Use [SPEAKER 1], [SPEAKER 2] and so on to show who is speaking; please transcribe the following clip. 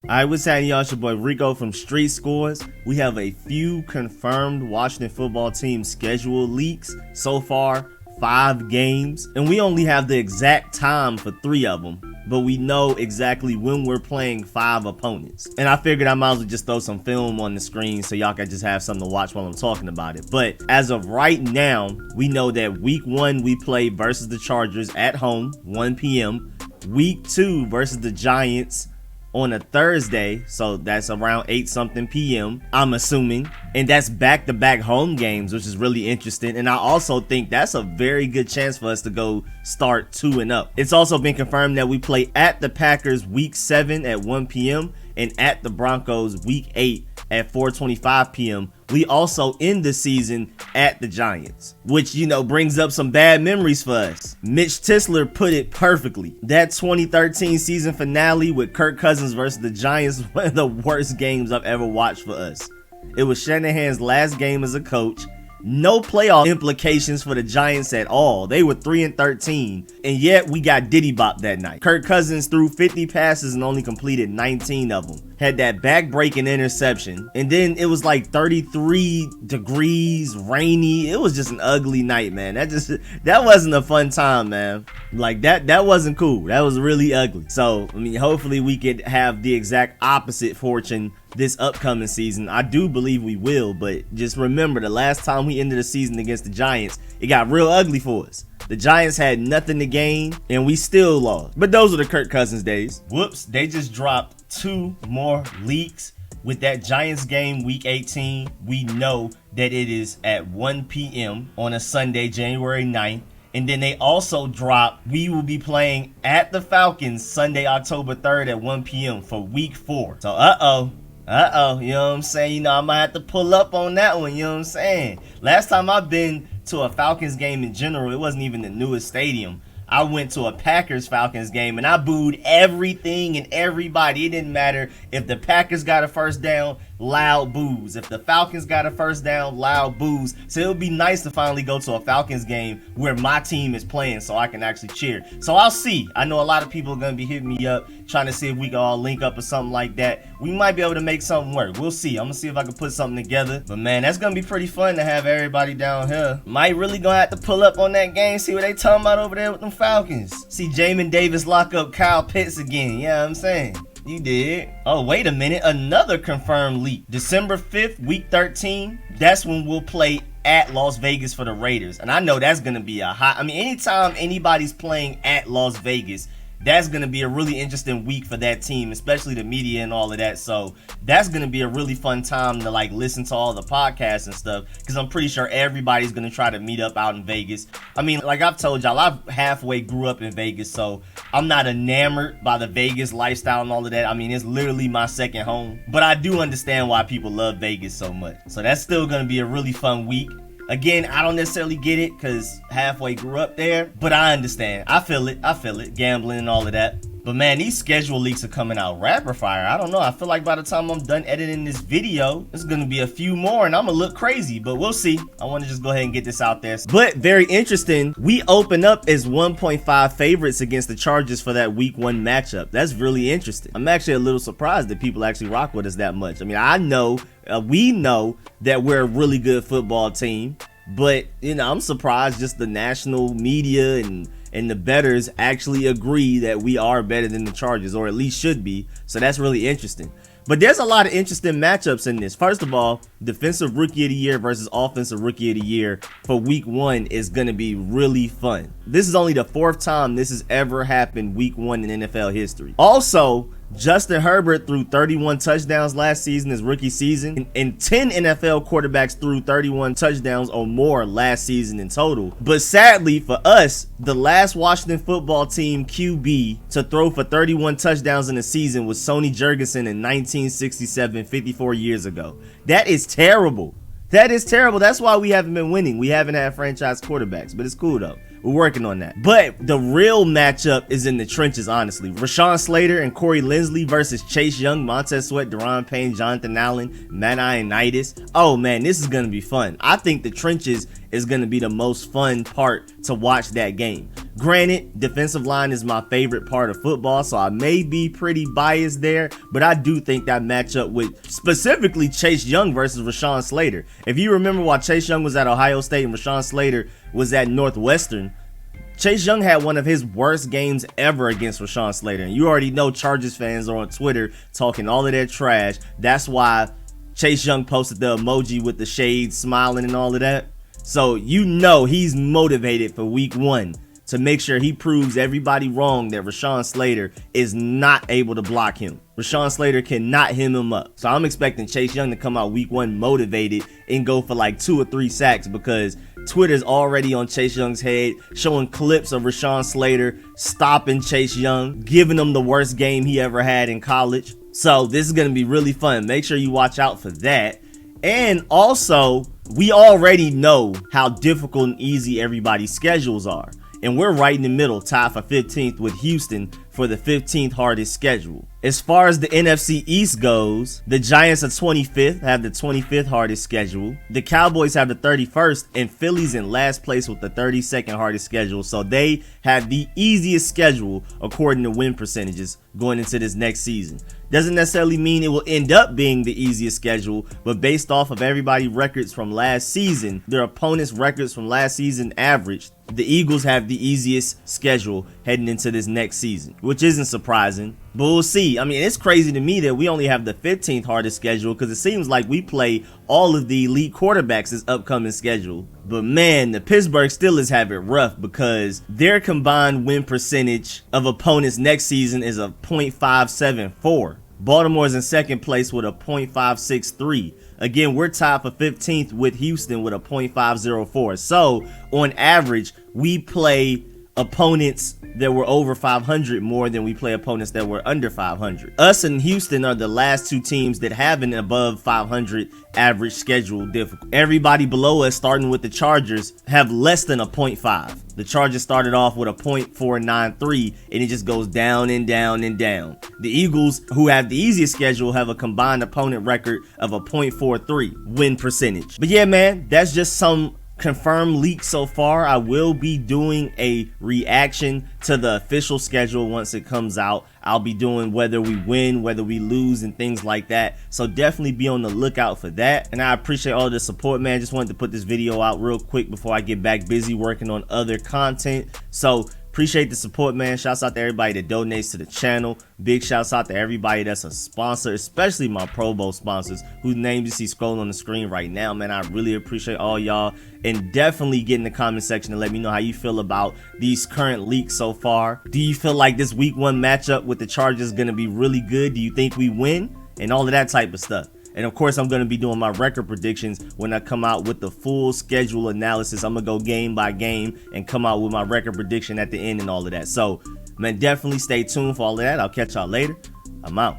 [SPEAKER 1] Alright, what's happening, y'all? It's your boy Rico from RicoScores. We have a few confirmed Washington football team schedule leaks. So far, 5 games. And we only have the exact time for 3 of them. But we know exactly when we're playing 5 opponents. And I figured I might as well just throw some film on the screen so y'all can just have something to watch while I'm talking about it. But as of right now, we know that week 1 we play versus the Chargers at home, 1 p.m. Week 2 versus the Giants on a Thursday, so that's around 8-something p.m. I'm assuming, and that's back-to-back home games, which is really interesting. And I also think that's a very good chance for us to go start 2-0. It's also been confirmed that we play at the Packers week 7 at 1 p.m. and at the Broncos week 8 at 4:25 p.m. We also end the season at the Giants, which, you know, brings up some bad memories for us. Mitch Tisler put it perfectly. That 2013 season finale with Kirk Cousins versus the Giants was one of the worst games I've ever watched for us. It was Shanahan's last game as a coach. No playoff implications for the Giants at all. They were 3-13, and yet we got diddy bop that night. Kirk Cousins threw 50 passes and only completed 19 of them. Had that back-breaking interception, and then it was like 33 degrees, rainy. It was just an ugly night, man. That wasn't a fun time, man. Like that wasn't cool. That was really ugly. So, I mean, hopefully we could have the exact opposite fortune this upcoming season. I do believe we will, but just remember the last time we ended the season against the Giants, it got real ugly for us. The Giants had nothing to gain, and we still lost. But those were the Kirk Cousins days. Whoops, they just dropped 2 more leaks. With that Giants game week 18, we know that it is at 1 p.m. on a Sunday, January 9th. And then they also dropped, we will be playing at the Falcons Sunday, October 3rd at 1 p.m. for week 4. So, you know what I'm saying? You know, I might have to pull up on that one, you know what I'm saying? Last time I've been to a Falcons game in general, it wasn't even the newest stadium. I went to a Packers-Falcons game, and I booed everything and everybody. It didn't matter if the Packers got a first down, loud boos. If the Falcons got a first down, loud boos. So it would be nice to finally go to a Falcons game where my team is playing so I can actually cheer. So I'll see. I know a lot of people are going to be hitting me up, trying to see if we can all link up or something like that. We might be able to make something work. We'll see. I'm going to see if I can put something together. But, man, that's going to be pretty fun to have everybody down here. Might really going to have to pull up on that game, see what they talking about over there with them Falcons. See Jamin Davis lock up Kyle Pitts again. You know what I'm saying? You did. Oh, wait a minute. Another confirmed leak. December 5th, week 13. That's when we'll play at Las Vegas for the Raiders. And I know that's going to be a hot... I mean, anytime anybody's playing at Las Vegas, that's going to be a really interesting week for that team, especially the media and all of that. So that's going to be a really fun time to like listen to all the podcasts and stuff, because I'm pretty sure everybody's going to try to meet up out in Vegas. I mean, like I've told y'all, I've halfway grew up in Vegas, so I'm not enamored by the Vegas lifestyle and all of that. I mean, it's literally my second home, but I do understand why people love Vegas so much. So that's still going to be a really fun week. Again, I don't necessarily get it because halfway grew up there, but I understand. I feel it, gambling and all of that. But man, these schedule leaks are coming out rapid fire. I don't know. I feel like by the time I'm done editing this video, there's going to be a few more and I'm going to look crazy, but we'll see. I want to just go ahead and get this out there. But very interesting, we open up as 1.5 favorites against the Chargers for that week 1 matchup. That's really interesting. I'm actually a little surprised that people actually rock with us that much. I mean, we know that we're a really good football team, but you know, I'm surprised just the national media and the bettors actually agree that we are better than the Chargers, or at least should be. So that's really interesting. But there's a lot of interesting matchups in this. First of all, Defensive Rookie of the Year versus Offensive Rookie of the Year for week 1 is going to be really fun. This is only the 4th time this has ever happened week 1 in NFL history. Also, Justin Herbert threw 31 touchdowns last season, his rookie season, and 10 NFL quarterbacks threw 31 touchdowns or more last season in total. But sadly for us, the last Washington football team QB to throw for 31 touchdowns in a season was Sonny Jurgensen in 1967, 54 years ago. That is terrible. That is terrible. That's why we haven't been winning. We haven't had franchise quarterbacks, but it's cool though. We're working on that. But the real matchup is in the trenches, honestly. Rashawn Slater and Corey Linsley versus Chase Young, Montez Sweat, Daron Payne, Jonathan Allen, Matt Ioannidis. Oh man, this is going to be fun. I think the trenches is going to be the most fun part to watch that game. Granted, defensive line is my favorite part of football, so I may be pretty biased there, but I do think that matchup with specifically Chase Young versus Rashawn Slater. If you remember while Chase Young was at Ohio State and Rashawn Slater was at Northwestern, Chase Young had one of his worst games ever against Rashawn Slater. And you already know Chargers fans are on Twitter talking all of their trash. That's why Chase Young posted the emoji with the shades smiling and all of that. So you know he's motivated for week 1 to make sure he proves everybody wrong that Rashawn Slater is not able to block him. Rashawn Slater cannot hem him up. So I'm expecting Chase Young to come out week 1 motivated and go for like 2 or 3 sacks, because Twitter's already on Chase Young's head, showing clips of Rashawn Slater stopping Chase Young, giving him the worst game he ever had in college. So this is going to be really fun. Make sure you watch out for that. And also, we already know how difficult and easy everybody's schedules are. And we're right in the middle, tied for 15th with Houston for the 15th hardest schedule. As far as the NFC East goes, the Giants are 25th, have the 25th hardest schedule. The Cowboys have the 31st, and Philly's in last place with the 32nd hardest schedule. So they have the easiest schedule according to win percentages going into this next season. Doesn't necessarily mean it will end up being the easiest schedule, but based off of everybody's records from last season, their opponents' records from last season averaged, the Eagles have the easiest schedule heading into this next season, which isn't surprising, but we'll see. I mean, it's crazy to me that we only have the 15th hardest schedule, because it seems like we play all of the elite quarterbacks this upcoming schedule. But man, the Pittsburgh Steelers have it rough, because their combined win percentage of opponents next season is a .574. Baltimore's in second place with a .563. Again, we're tied for 15th with Houston with a .504. So on average, we play opponents that were over 500 more than we play opponents that were under 500. Us and Houston are the last 2 teams that have an above 500 average schedule difficulty. Everybody below us, starting with the Chargers, have less than a .5. The Chargers started off with a .493, and it just goes down and down and down. The Eagles, who have the easiest schedule, have a combined opponent record of a .43 win percentage. But yeah, man, that's just some confirmed leaks so far. I will be doing a reaction to the official schedule once it comes out. I'll be doing whether we win, whether we lose, and things like that. So definitely be on the lookout for that. And I appreciate all the support, man. Just wanted to put this video out real quick before I get back busy working on other content. So appreciate the support, man. Shouts out to everybody that donates to the channel. Big shouts out to everybody that's a sponsor, especially my Pro Bowl sponsors whose names you see scrolling on the screen right now, man. I really appreciate all y'all. And definitely get in the comment section and let me know how you feel about these current leaks so far. Do you feel like this week 1 matchup with the Chargers is going to be really good? Do you think we win? And all of that type of stuff. And of course, I'm going to be doing my record predictions when I come out with the full schedule analysis. I'm going to go game by game and come out with my record prediction at the end and all of that. So, man, definitely stay tuned for all of that. I'll catch y'all later. I'm out.